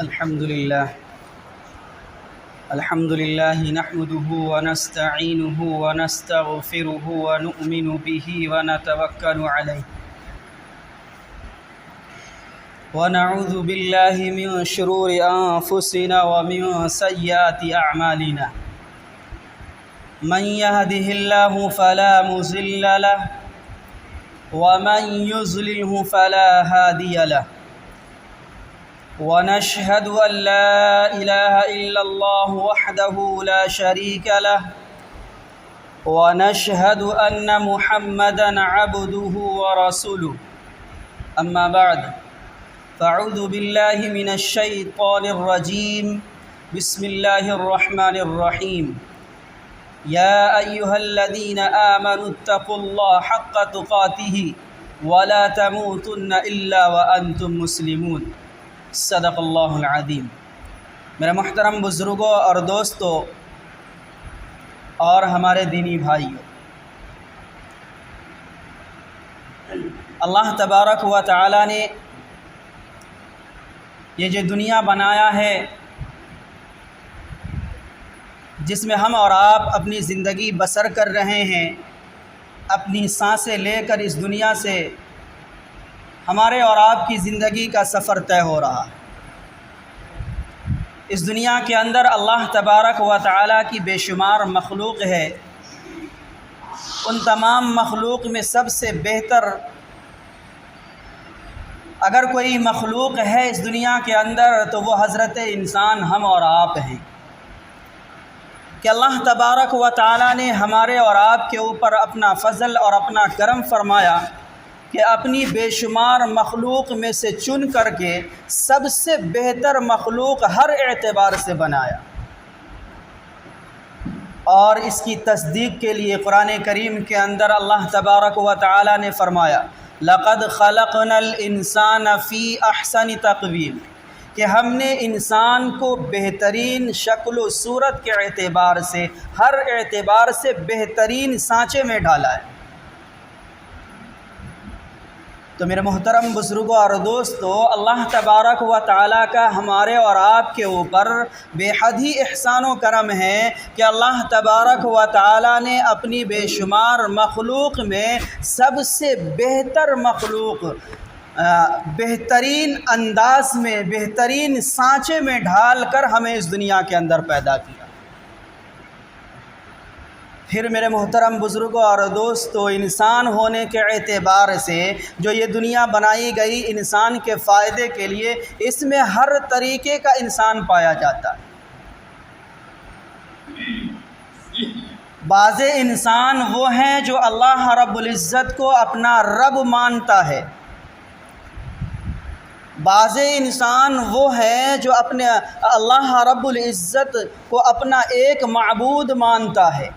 الحمد لله نحمده ونستعينه ونستغفره ونؤمن به ونتوكل عليه ونعوذ بالله من شرور أنفسنا ومن سيئات أعمالنا من يهده الله فلا مضل له ومن يضلله فلا هادي له ونشهد أن لا إله إلا الله وحده لا شريك له ونشهد أن محمدًا عبده ورسوله أما بعد فأعوذ بالله من الشيطان الرجيم بسم الله الرحمن الرحيم يا أيها الذين آمنوا اتقوا الله حق تقاته ولا تموتن إلا وأنتم مسلمون صدق اللہ العظیم۔ میرے محترم بزرگوں اور دوستوں اور ہمارے دینی بھائیوں، اللہ تبارک و تعالی نے یہ جو دنیا بنایا ہے جس میں ہم اور آپ اپنی زندگی بسر کر رہے ہیں، اپنی سانسیں لے کر اس دنیا سے ہمارے اور آپ کی زندگی کا سفر طے ہو رہا ہے۔ اس دنیا کے اندر اللہ تبارک و تعالی کی بے شمار مخلوق ہے۔ ان تمام مخلوق میں سب سے بہتر اگر کوئی مخلوق ہے اس دنیا کے اندر تو وہ حضرت انسان ہم اور آپ ہیں، کہ اللہ تبارک و تعالی نے ہمارے اور آپ کے اوپر اپنا فضل اور اپنا کرم فرمایا کہ اپنی بے شمار مخلوق میں سے چن کر کے سب سے بہتر مخلوق ہر اعتبار سے بنایا۔ اور اس کی تصدیق کے لیے قرآن کریم کے اندر اللہ تبارک و تعالی نے فرمایا لَقَدْ خَلَقْنَا الْإِنسَانَ فِي أَحْسَنِ تَقْوِيمٍ، کہ ہم نے انسان کو بہترین شکل و صورت کے اعتبار سے ہر اعتبار سے بہترین سانچے میں ڈالا ہے۔ تو میرے محترم بزرگوں اور دوستو، اللہ تبارک و تعالیٰ کا ہمارے اور آپ کے اوپر بے حد ہی احسان و کرم ہے کہ اللہ تبارک و تعالیٰ نے اپنی بے شمار مخلوق میں سب سے بہتر مخلوق بہترین انداز میں بہترین سانچے میں ڈھال کر ہمیں اس دنیا کے اندر پیدا کیا۔ پھر میرے محترم بزرگوں اور دوستو، انسان ہونے کے اعتبار سے جو یہ دنیا بنائی گئی انسان کے فائدے کے لیے، اس میں ہر طریقے کا انسان پایا جاتا ہے۔ بعض انسان وہ ہیں جو اللہ رب العزت کو اپنا رب مانتا ہے، بعض انسان وہ ہیں جو اپنے اللہ رب العزت کو اپنا ایک معبود مانتا ہے،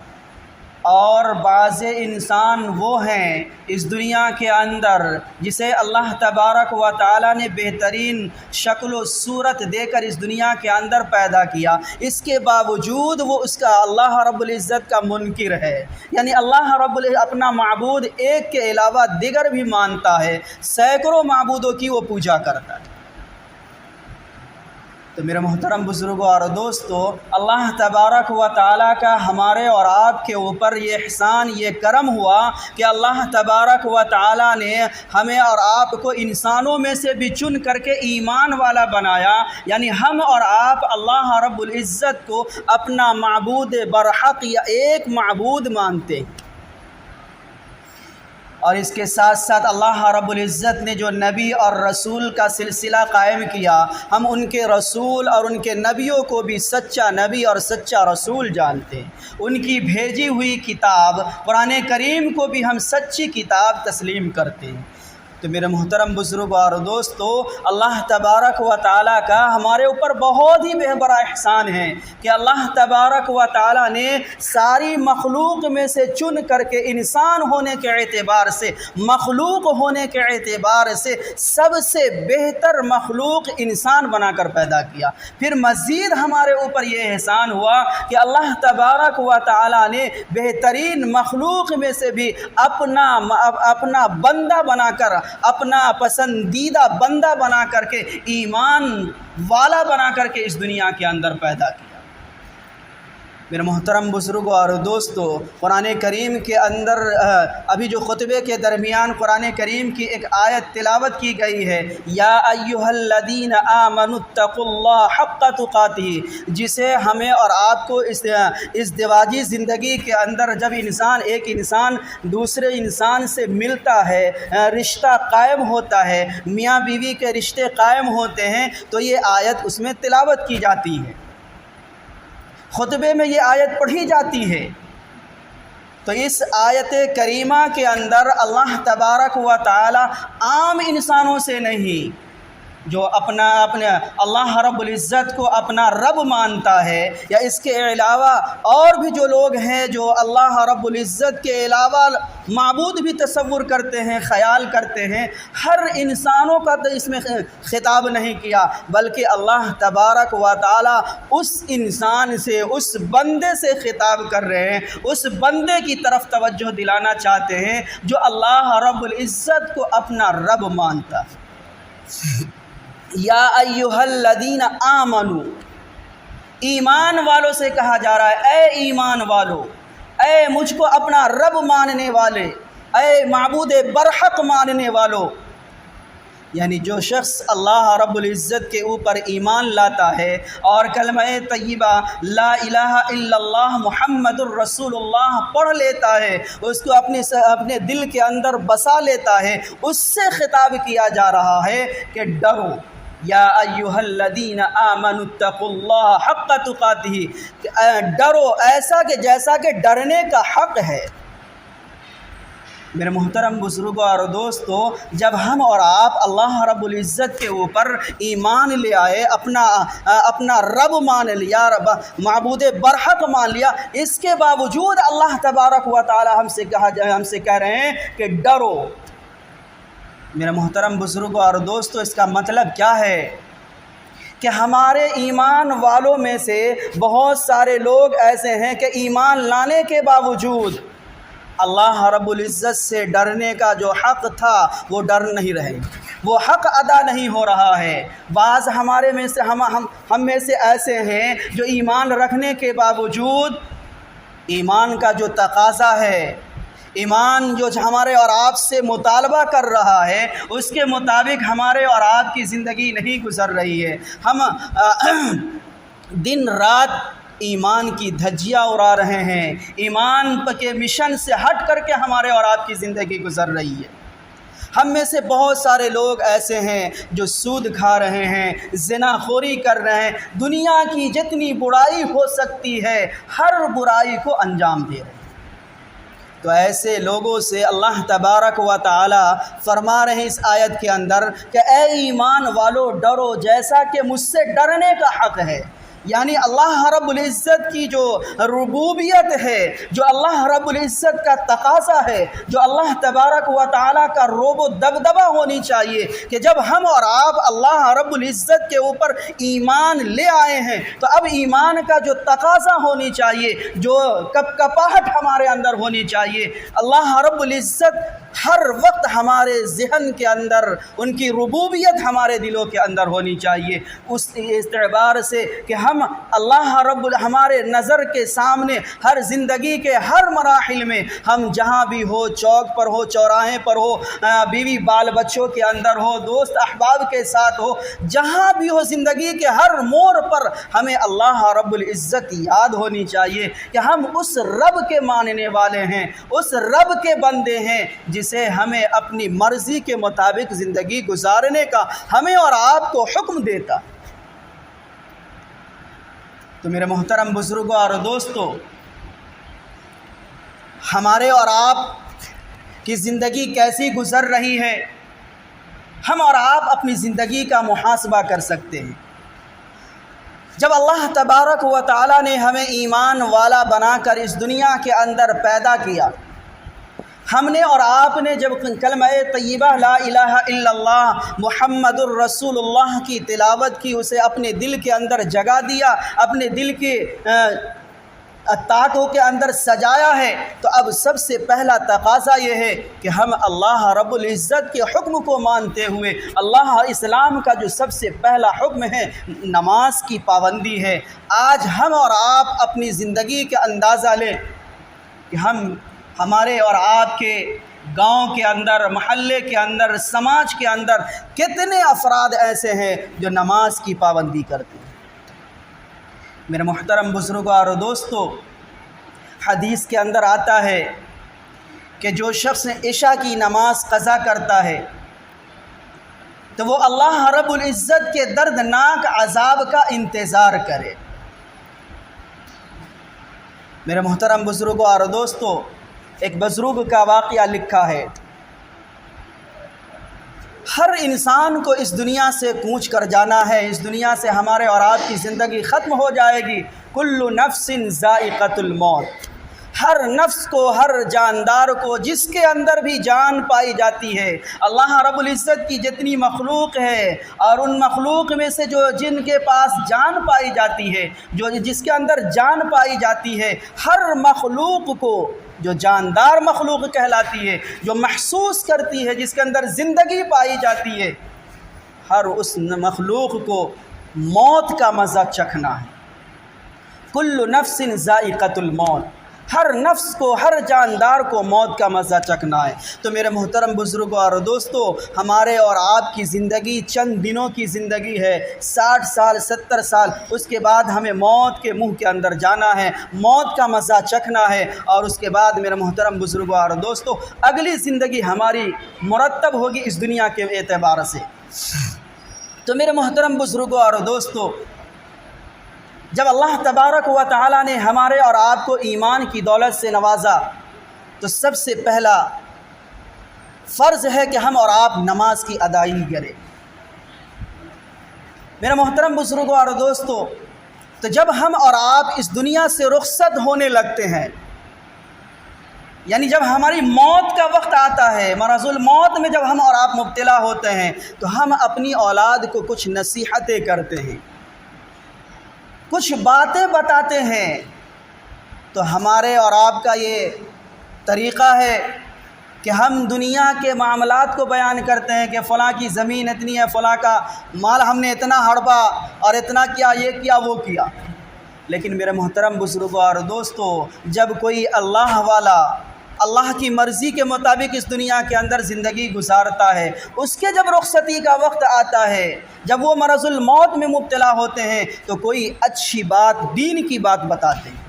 اور بعض انسان وہ ہیں اس دنیا کے اندر جسے اللہ تبارک و تعالی نے بہترین شکل و صورت دے کر اس دنیا کے اندر پیدا کیا، اس کے باوجود وہ اس کا اللہ رب العزت کا منکر ہے، یعنی اللہ رب العزت اپنا معبود ایک کے علاوہ دیگر بھی مانتا ہے، سینکڑوں معبودوں کی وہ پوجا کرتا ہے۔ تو میرے محترم بزرگوں اور دوستو، اللہ تبارک و تعالیٰ کا ہمارے اور آپ کے اوپر یہ احسان، یہ کرم ہوا کہ اللہ تبارک و تعالیٰ نے ہمیں اور آپ کو انسانوں میں سے بھی چن کر کے ایمان والا بنایا، یعنی ہم اور آپ اللہ رب العزت کو اپنا معبود برحق یا ایک معبود مانتے ہیں۔ اور اس کے ساتھ ساتھ اللہ رب العزت نے جو نبی اور رسول کا سلسلہ قائم کیا، ہم ان کے رسول اور ان کے نبیوں کو بھی سچا نبی اور سچا رسول جانتے ہیں، ان کی بھیجی ہوئی کتاب قرآن کریم کو بھی ہم سچی کتاب تسلیم کرتے ہیں۔ تو میرے محترم بزرگوں اور دوستو، اللہ تبارک و تعالیٰ کا ہمارے اوپر بہت ہی بڑا احسان ہے کہ اللہ تبارک و تعالیٰ نے ساری مخلوق میں سے چن کر کے انسان ہونے کے اعتبار سے، مخلوق ہونے کے اعتبار سے سب سے بہتر مخلوق انسان بنا کر پیدا کیا۔ پھر مزید ہمارے اوپر یہ احسان ہوا کہ اللہ تبارک و تعالیٰ نے بہترین مخلوق میں سے بھی اپنا بندہ بنا کر اپنا پسندیدہ بندہ بنا کر کے، ایمان والا بنا کر کے اس دنیا کے اندر پیدا کیا۔ میرے محترم بزرگوں اور دوستو، قرآن کریم کے اندر ابھی جو خطبے کے درمیان قرآن کریم کی ایک آیت تلاوت کی گئی ہے، یا ایھا الذین آمنوا اتقوا اللہ حق تقاتہ، جسے ہمیں اور آپ کو اس دواجی زندگی کے اندر جب ایک انسان دوسرے انسان سے ملتا ہے، رشتہ قائم ہوتا ہے، میاں بیوی کے رشتے قائم ہوتے ہیں، تو یہ آیت اس میں تلاوت کی جاتی ہے، خطبے میں یہ آیت پڑھی جاتی ہے۔ تو اس آیت کریمہ کے اندر اللہ تبارک و تعالی عام انسانوں سے نہیں، جو اپنا اللہ رب العزت کو اپنا رب مانتا ہے، یا اس کے علاوہ اور بھی جو لوگ ہیں جو اللہ رب العزت کے علاوہ معبود بھی تصور کرتے ہیں، خیال کرتے ہیں، ہر انسانوں کا تو اس میں خطاب نہیں کیا، بلکہ اللہ تبارک و تعالی اس انسان سے، اس بندے سے خطاب کر رہے ہیں، اس بندے کی طرف توجہ دلانا چاہتے ہیں جو اللہ رب العزت کو اپنا رب مانتا ہے۔ یا ایھا الذین آمنوا، ایمان والوں سے کہا جا رہا ہے، اے ایمان والو، اے مجھ کو اپنا رب ماننے والے، اے معبود برحق ماننے والو، یعنی جو شخص اللہ رب العزت کے اوپر ایمان لاتا ہے اور کلمہ طیبہ لا الہ الا اللہ محمد الرسول اللہ پڑھ لیتا ہے، اس کو اپنے دل کے اندر بسا لیتا ہے، اس سے خطاب کیا جا رہا ہے کہ ڈرو، یا ایھا الذین آمنوا اتقوا اللہ حق تقاتہ، ڈرو ایسا کہ جیسا کہ ڈرنے کا حق ہے۔ میرے محترم بزرگوں اور دوستو، جب ہم اور آپ اللہ رب العزت کے اوپر ایمان لے آئے، اپنا رب مان لیا، معبود برحق مان لیا، اس کے باوجود اللہ تبارک و تعالی ہم سے کہہ رہے ہیں کہ ڈرو۔ میرے محترم بزرگوں اور دوستو، اس کا مطلب کیا ہے کہ ہمارے ایمان والوں میں سے بہت سارے لوگ ایسے ہیں کہ ایمان لانے کے باوجود اللہ رب العزت سے ڈرنے کا جو حق تھا وہ ڈر نہیں رہے، وہ حق ادا نہیں ہو رہا ہے۔ بعض ہمارے میں سے ہم میں سے ایسے ہیں جو ایمان رکھنے کے باوجود ایمان کا جو تقاضا ہے، ایمان جو ہمارے اور آپ سے مطالبہ کر رہا ہے، اس کے مطابق ہمارے اور آپ کی زندگی نہیں گزر رہی ہے۔ ہم دن رات ایمان کی دھجیاں اڑا رہے ہیں، ایمان کے مشن سے ہٹ کر کے ہمارے اور آپ کی زندگی گزر رہی ہے۔ ہم میں سے بہت سارے لوگ ایسے ہیں جو سود کھا رہے ہیں، زنا خوری کر رہے ہیں، دنیا کی جتنی برائی ہو سکتی ہے ہر برائی کو انجام دے رہے ہیں۔ تو ایسے لوگوں سے اللہ تبارک و تعالی فرما رہے ہیں اس آیت کے اندر کہ اے ایمان والو ڈرو جیسا کہ مجھ سے ڈرنے کا حق ہے۔ یعنی اللہ رب العزت کی جو ربوبیت ہے، جو اللہ رب العزت کا تقاضا ہے، جو اللہ تبارک و تعالیٰ کا رعب و دبدبہ ہونی چاہیے کہ جب ہم اور آپ اللہ رب العزت کے اوپر ایمان لے آئے ہیں تو اب ایمان کا جو تقاضا ہونی چاہیے، جو کپاہٹ ہمارے اندر ہونی چاہیے، اللہ رب العزت ہر وقت ہمارے ذہن کے اندر ان کی ربوبیت ہمارے دلوں کے اندر ہونی چاہیے، اس اعتبار سے کہ ہم ہمارے نظر کے سامنے ہر زندگی کے ہر مراحل میں ہم جہاں بھی ہو، چوک پر ہو، چوراہے پر ہو، بیوی بال بچوں کے اندر ہو، دوست احباب کے ساتھ ہو، جہاں بھی ہو زندگی کے ہر موڑ پر ہمیں اللہ رب العزت یاد ہونی چاہیے کہ ہم اس رب کے ماننے والے ہیں، اس رب کے بندے ہیں جسے ہمیں اپنی مرضی کے مطابق زندگی گزارنے کا ہمیں اور آپ کو حکم دیتا۔ تو میرے محترم بزرگوں اور دوستو، ہمارے اور آپ کی زندگی کیسی گزر رہی ہے، ہم اور آپ اپنی زندگی کا محاسبہ کر سکتے ہیں۔ جب اللہ تبارک و تعالیٰ نے ہمیں ایمان والا بنا کر اس دنیا کے اندر پیدا کیا، ہم نے اور آپ نے جب کلمہ طیبہ لا الہ الا اللہ محمد الرسول اللہ کی تلاوت کی، اسے اپنے دل کے اندر جگہ دیا، اپنے دل کے طاقوں کے اندر سجایا ہے، تو اب سب سے پہلا تقاضا یہ ہے کہ ہم اللہ رب العزت کے حکم کو مانتے ہوئے، اللہ اسلام کا جو سب سے پہلا حکم ہے نماز کی پابندی ہے، آج ہم اور آپ اپنی زندگی کا اندازہ لیں کہ ہمارے اور آپ کے گاؤں کے اندر، محلے کے اندر، سماج کے اندر کتنے افراد ایسے ہیں جو نماز کی پابندی کرتے ہیں۔ میرے محترم بزرگوں اور دوستو، حدیث کے اندر آتا ہے کہ جو شخص عشاء کی نماز قضا کرتا ہے تو وہ اللہ رب العزت کے دردناک عذاب کا انتظار کرے۔ میرے محترم بزرگوں اور دوستو، ایک بزرگ کا واقعہ لکھا ہے، ہر انسان کو اس دنیا سے کوچ کر جانا ہے، اس دنیا سے ہمارے اور آپ کی زندگی ختم ہو جائے گی۔ کل نفس ذائقۃ الموت، ہر نفس کو، ہر جاندار کو، جس کے اندر بھی جان پائی جاتی ہے، اللہ رب العزت کی جتنی مخلوق ہے اور ان مخلوق میں سے جو جن کے پاس جان پائی جاتی ہے، جس کے اندر جان پائی جاتی ہے، ہر مخلوق کو، جو جاندار مخلوق کہلاتی ہے، جو محسوس کرتی ہے، جس کے اندر زندگی پائی جاتی ہے، ہر اس مخلوق کو موت کا مزہ چکھنا ہے۔ کل نفس ذائقۃ الموت، ہر نفس کو، ہر جاندار کو موت کا مزہ چکھنا ہے۔ تو میرے محترم بزرگوں اور دوستو، ہمارے اور آپ کی زندگی چند دنوں کی زندگی ہے، 60 سال 70 سال، اس کے بعد ہمیں موت کے منہ کے اندر جانا ہے، موت کا مزہ چکھنا ہے، اور اس کے بعد میرے محترم بزرگوں اور دوستو اگلی زندگی ہماری مرتب ہوگی اس دنیا کے اعتبار سے۔ تو میرے محترم بزرگوں اور دوستو، جب اللہ تبارک و تعالیٰ نے ہمارے اور آپ کو ایمان کی دولت سے نوازا تو سب سے پہلا فرض ہے کہ ہم اور آپ نماز کی ادائیگی کریں۔ میرے محترم بزرگوں اور دوستو، تو جب ہم اور آپ اس دنیا سے رخصت ہونے لگتے ہیں، یعنی جب ہماری موت کا وقت آتا ہے، مرض الموت میں جب ہم اور آپ مبتلا ہوتے ہیں، تو ہم اپنی اولاد کو کچھ نصیحتیں کرتے ہیں، کچھ باتیں بتاتے ہیں۔ تو ہمارے اور آپ کا یہ طریقہ ہے کہ ہم دنیا کے معاملات کو بیان کرتے ہیں کہ فلاں کی زمین اتنی ہے، فلاں کا مال ہم نے اتنا ہڑپا اور اتنا کیا، یہ کیا، وہ کیا۔ لیکن میرے محترم بزرگوں اور دوستو، جب کوئی اللہ والا اللہ کی مرضی کے مطابق اس دنیا کے اندر زندگی گزارتا ہے، اس کے جب رخصتی کا وقت آتا ہے، جب وہ مرض الموت میں مبتلا ہوتے ہیں، تو کوئی اچھی بات، دین کی بات بتاتے ہیں۔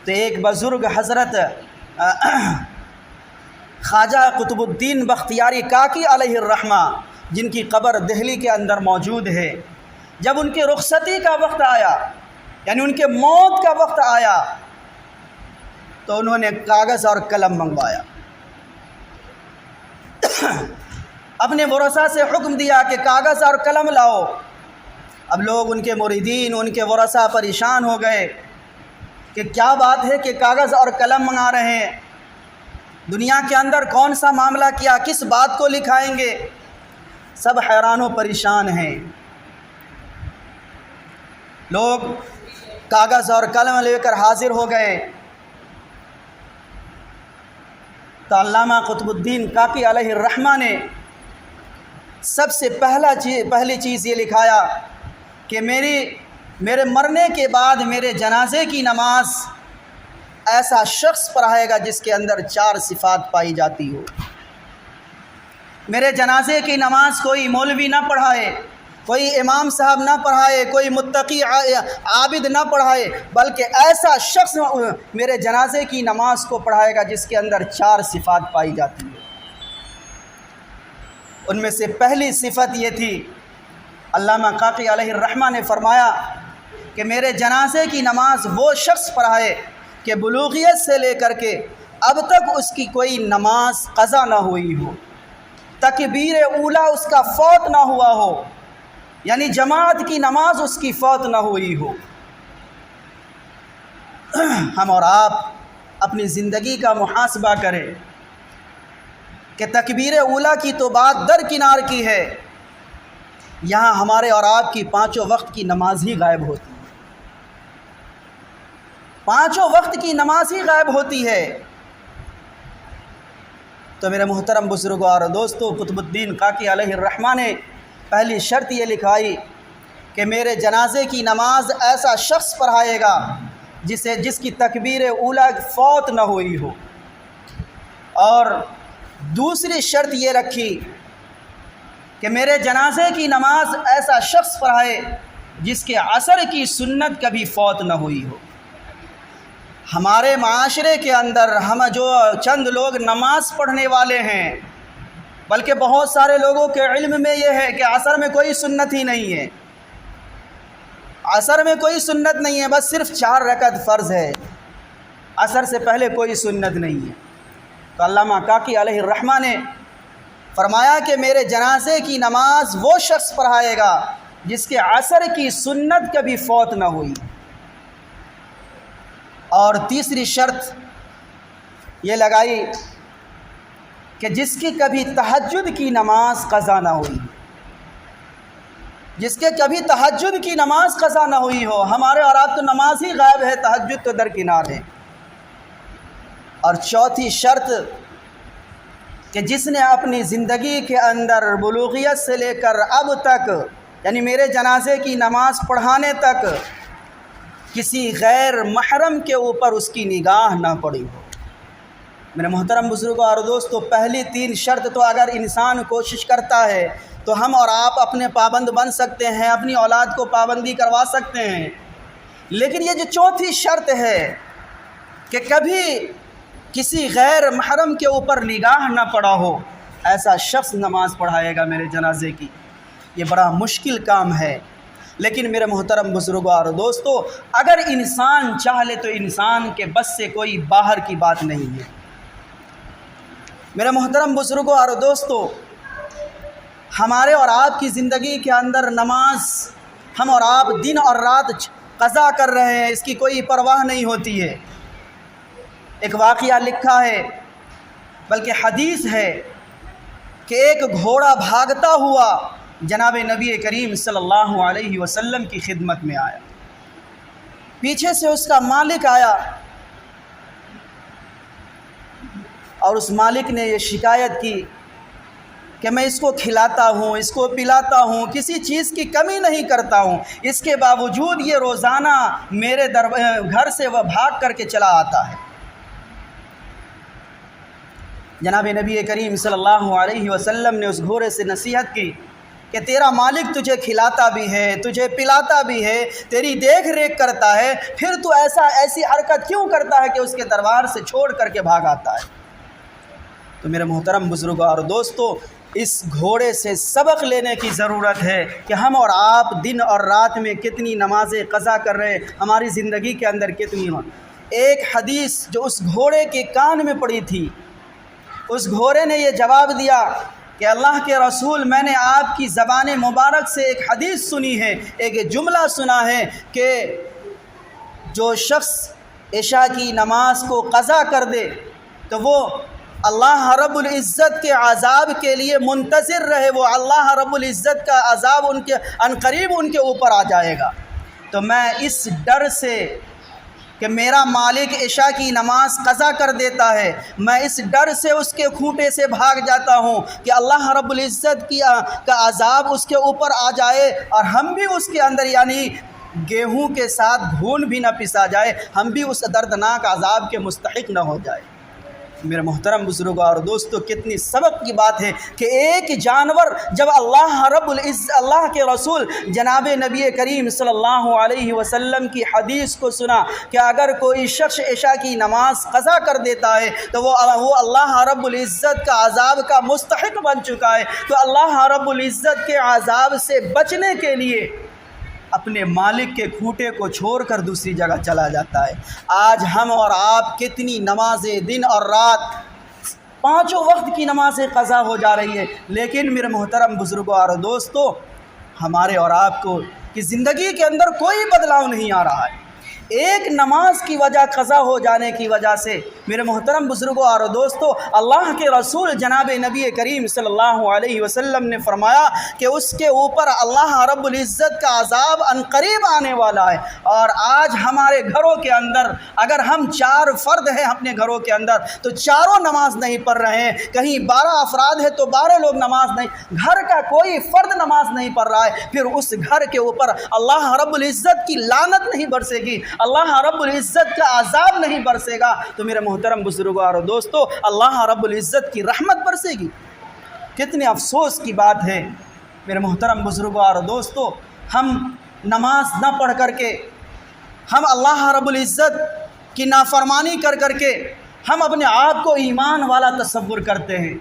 تو ایک بزرگ حضرت خواجہ قطب الدین بختیاری کاکی علیہ الرحمہ، جن کی قبر دہلی کے اندر موجود ہے، جب ان کے رخصتی کا وقت آیا، یعنی ان کے موت کا وقت آیا، تو انہوں نے کاغذ اور قلم منگوایا، اپنے ورثاء سے حکم دیا کہ کاغذ اور قلم لاؤ۔ اب لوگ، ان کے مریدین، ان کے ورثاء پریشان ہو گئے کہ کیا بات ہے کہ کاغذ اور قلم منگا رہے ہیں، دنیا کے اندر کون سا معاملہ کیا، کس بات کو لکھائیں گے؟ سب حیران و پریشان ہیں۔ لوگ کاغذ اور قلم لے کر حاضر ہو گئے، تو علامہ قطب الدین کاکی علیہ الرحمہ نے سب سے پہلی چیز یہ لکھایا کہ میرے مرنے کے بعد میرے جنازے کی نماز ایسا شخص پڑھائے گا جس کے اندر 4 صفات پائی جاتی ہو۔ میرے جنازے کی نماز کوئی مولوی نہ پڑھائے، کوئی امام صاحب نہ پڑھائے، کوئی متقی عابد نہ پڑھائے، بلکہ ایسا شخص میرے جنازے کی نماز کو پڑھائے گا جس کے اندر 4 صفات پائی جاتی ہیں۔ ان میں سے پہلی صفت یہ تھی، علامہ کاکی علیہ الرحمہ نے فرمایا کہ میرے جنازے کی نماز وہ شخص پڑھائے کہ بلوغیت سے لے کر کے اب تک اس کی کوئی نماز قضا نہ ہوئی ہو، تکبیر اولیٰ اس کا فوت نہ ہوا ہو، یعنی جماعت کی نماز اس کی فوت نہ ہوئی ہو۔ ہم اور آپ اپنی زندگی کا محاسبہ کریں کہ تکبیر اولیٰ کی تو بات درکنار کی ہے، یہاں ہمارے اور آپ کی 5 وقت کی نماز ہی غائب ہوتی ہے۔ 5 وقت کی نماز ہی غائب ہوتی ہے۔ تو میرے محترم بزرگوں اور دوستو، قطب الدین کاکی علیہ الرحمہ نے پہلی شرط یہ لکھائی کہ میرے جنازے کی نماز ایسا شخص پڑھائے گا جس کی تکبیر اولیٰ فوت نہ ہوئی ہو، اور دوسری شرط یہ رکھی کہ میرے جنازے کی نماز ایسا شخص پڑھائے جس کے عصر کی سنت کبھی فوت نہ ہوئی ہو۔ ہمارے معاشرے کے اندر ہم جو چند لوگ نماز پڑھنے والے ہیں، بلکہ بہت سارے لوگوں کے علم میں یہ ہے کہ عصر میں کوئی سنت ہی نہیں ہے، عصر میں کوئی سنت نہیں ہے، بس صرف 4 رکعت فرض ہے، عصر سے پہلے کوئی سنت نہیں ہے۔ تو علامہ کاکی علیہ الرحمہ نے فرمایا کہ میرے جنازے کی نماز وہ شخص پڑھائے گا جس کے عصر کی سنت کبھی فوت نہ ہوئی۔ اور تیسری شرط یہ لگائی کہ جس کی کبھی تہجد کی نماز قضا نہ ہوئی، جس کے کبھی تہجد کی نماز قضا نہ ہوئی ہو۔ ہمارے اور آپ تو نماز ہی غائب ہے، تہجد تو درکنار ہے۔ اور چوتھی شرط کہ جس نے اپنی زندگی کے اندر بلوغیت سے لے کر اب تک، یعنی میرے جنازے کی نماز پڑھانے تک، کسی غیر محرم کے اوپر اس کی نگاہ نہ پڑی ہو۔ میرے محترم بزرگوں اور دوستو، پہلی 3 شرط تو اگر انسان کوشش کرتا ہے تو ہم اور آپ اپنے پابند بن سکتے ہیں، اپنی اولاد کو پابندی کروا سکتے ہیں۔ لیکن یہ جو چوتھی شرط ہے کہ کبھی کسی غیر محرم کے اوپر نگاہ نہ پڑا ہو، ایسا شخص نماز پڑھائے گا میرے جنازے کی، یہ بڑا مشکل کام ہے۔ لیکن میرے محترم بزرگوں اور دوستو، اگر انسان چاہ لے تو انسان کے بس سے کوئی باہر کی بات نہیں ہے۔ میرے محترم بزرگوں اور دوستو، ہمارے اور آپ کی زندگی کے اندر نماز ہم اور آپ دن اور رات قضا کر رہے ہیں، اس کی کوئی پرواہ نہیں ہوتی ہے۔ ایک واقعہ لکھا ہے، بلکہ حدیث ہے، کہ ایک گھوڑا بھاگتا ہوا جناب نبی کریم صلی اللہ علیہ وسلم کی خدمت میں آیا۔ پیچھے سے اس کا مالک آیا اور اس مالک نے یہ شکایت کی کہ میں اس کو کھلاتا ہوں، اس کو پلاتا ہوں، کسی چیز کی کمی نہیں کرتا ہوں، اس کے باوجود یہ روزانہ میرے گھر سے وہ بھاگ کر کے چلا آتا ہے۔ جناب نبی کریم صلی اللہ علیہ وسلم نے اس گھوڑے سے نصیحت کی کہ تیرا مالک تجھے کھلاتا بھی ہے، تجھے پلاتا بھی ہے، تیری دیکھ ریکھ کرتا ہے، پھر تو ایسی حرکت کیوں کرتا ہے کہ اس کے دربار سے چھوڑ کر کے بھاگ آتا ہے؟ تو میرے محترم بزرگوں اور دوستو، اس گھوڑے سے سبق لینے کی ضرورت ہے کہ ہم اور آپ دن اور رات میں کتنی نمازیں قضا کر رہے ہیں، ہماری زندگی کے اندر کتنی ہوں۔ ایک حدیث جو اس گھوڑے کے کان میں پڑی تھی، اس گھوڑے نے یہ جواب دیا کہ اللہ کے رسول، میں نے آپ کی زبان مبارک سے ایک حدیث سنی ہے، ایک جملہ سنا ہے کہ جو شخص عشاء کی نماز کو قضا کر دے تو وہ اللہ رب العزت کے عذاب کے لیے منتظر رہے، وہ اللہ رب العزت کا عذاب عنقریب ان کے اوپر آ جائے گا۔ تو میں اس ڈر سے کہ میرا مالک عشاء کی نماز قضا کر دیتا ہے، میں اس ڈر سے اس کے کھوٹے سے بھاگ جاتا ہوں کہ اللہ رب العزت کا عذاب اس کے اوپر آ جائے اور ہم بھی اس کے اندر، یعنی گیہوں کے ساتھ گھون بھی نہ پسا جائے، ہم بھی اس دردناک عذاب کے مستحق نہ ہو جائے۔ میرے محترم بزرگوں اور دوستو، کتنی سبق کی بات ہے کہ ایک جانور جب اللہ رب العزت، اللہ کے رسول جناب نبی کریم صلی اللہ علیہ وسلم کی حدیث کو سنا کہ اگر کوئی شخص عشاء کی نماز قضا کر دیتا ہے تو وہ اللہ رب العزت کا عذاب کا مستحق بن چکا ہے، تو اللہ رب العزت کے عذاب سے بچنے کے لیے اپنے مالک کے کھوٹے کو چھوڑ کر دوسری جگہ چلا جاتا ہے۔ آج ہم اور آپ کتنی نمازیں دن اور رات 5 وقت کی نمازیں قضا ہو جا رہی ہے، لیکن میرے محترم بزرگوں اور دوستو، ہمارے اور آپ کو کی زندگی کے اندر کوئی بدلاؤ نہیں آ رہا ہے۔ ایک نماز کی وجہ قضا ہو جانے کی وجہ سے میرے محترم بزرگوں اور دوستوں اللہ کے رسول جناب نبی کریم صلی اللہ علیہ وسلم نے فرمایا کہ اس کے اوپر اللہ رب العزت کا عذاب عنقریب آنے والا ہے۔ اور آج ہمارے گھروں کے اندر اگر ہم 4 فرد ہیں اپنے گھروں کے اندر تو چاروں نماز نہیں پڑھ رہے ہیں، کہیں 12 افراد ہیں تو 12 لوگ نماز نہیں، گھر کا کوئی فرد نماز نہیں پڑھ رہا ہے، پھر اس گھر کے اوپر اللہ رب العزت کی لعنت نہیں برسے گی، اللہ رب العزت کا عذاب نہیں برسے گا، تو میرے محترم بزرگوں اور دوستو اللہ رب العزت کی رحمت برسے گی۔ کتنے افسوس کی بات ہے میرے محترم بزرگوں اور دوستو، ہم نماز نہ پڑھ کر کے، ہم اللہ رب العزت کی نافرمانی کر کے ہم اپنے آپ کو ایمان والا تصور کرتے ہیں،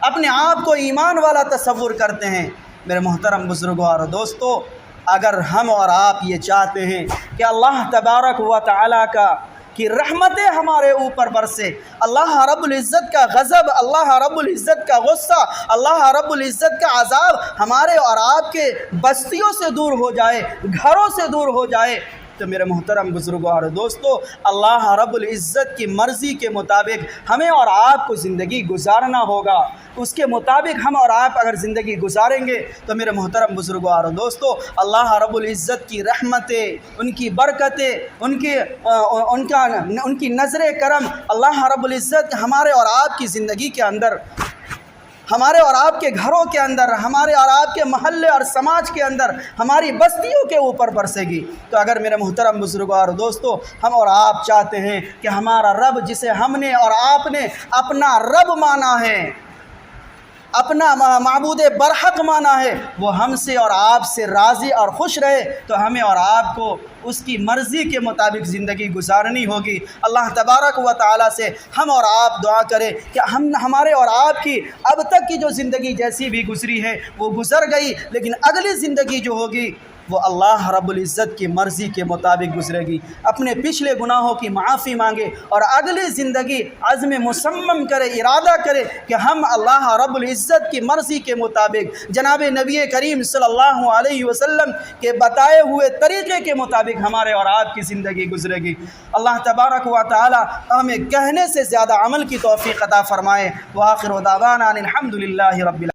اپنے آپ کو ایمان والا تصور کرتے ہیں۔ میرے محترم بزرگوں اور دوستو، اگر ہم اور آپ یہ چاہتے ہیں کہ اللہ تبارک و تعالیٰ کی رحمتیں ہمارے اوپر برسے، اللہ رب العزت کا غضب، اللہ رب العزت کا غصہ، اللہ رب العزت کا عذاب ہمارے اور آپ کے بستیوں سے دور ہو جائے، گھروں سے دور ہو جائے، تو میرے محترم بزرگوں اور دوستو اللہ رب العزت کی مرضی کے مطابق ہمیں اور آپ کو زندگی گزارنا ہوگا۔ اس کے مطابق ہم اور آپ اگر زندگی گزاریں گے تو میرے محترم بزرگوں اور دوستو اللہ رب العزت کی رحمتیں، ان کی برکتیں، ان کی نظر کرم اللہ رب العزت ہمارے اور آپ کی زندگی کے اندر، ہمارے اور آپ کے گھروں کے اندر، ہمارے اور آپ کے محلے اور سماج کے اندر، ہماری بستیوں کے اوپر برسے گی۔ تو اگر میرے محترم بزرگوں اور دوستو ہم اور آپ چاہتے ہیں کہ ہمارا رب جسے ہم نے اور آپ نے اپنا رب مانا ہے، اپنا معبود برحق مانا ہے، وہ ہم سے اور آپ سے راضی اور خوش رہے، تو ہمیں اور آپ کو اس کی مرضی کے مطابق زندگی گزارنی ہوگی۔ اللہ تبارک و تعالیٰ سے ہم اور آپ دعا کریں کہ ہمارے اور آپ کی اب تک کی جو زندگی جیسی بھی گزری ہے وہ گزر گئی، لیکن اگلی زندگی جو ہوگی وہ اللہ رب العزت کی مرضی کے مطابق گزرے گی۔ اپنے پچھلے گناہوں کی معافی مانگے اور اگلی زندگی عزم مصمم کرے، ارادہ کرے کہ ہم اللہ رب العزت کی مرضی کے مطابق جناب نبی کریم صلی اللہ علیہ وسلم کے بتائے ہوئے طریقے کے مطابق ہمارے اور آپ کی زندگی گزرے گی۔ اللہ تبارک و تعالی ہمیں کہنے سے زیادہ عمل کی توفیق عطا فرمائے۔ وآخر دعوانا الحمد للہ رب العالمین۔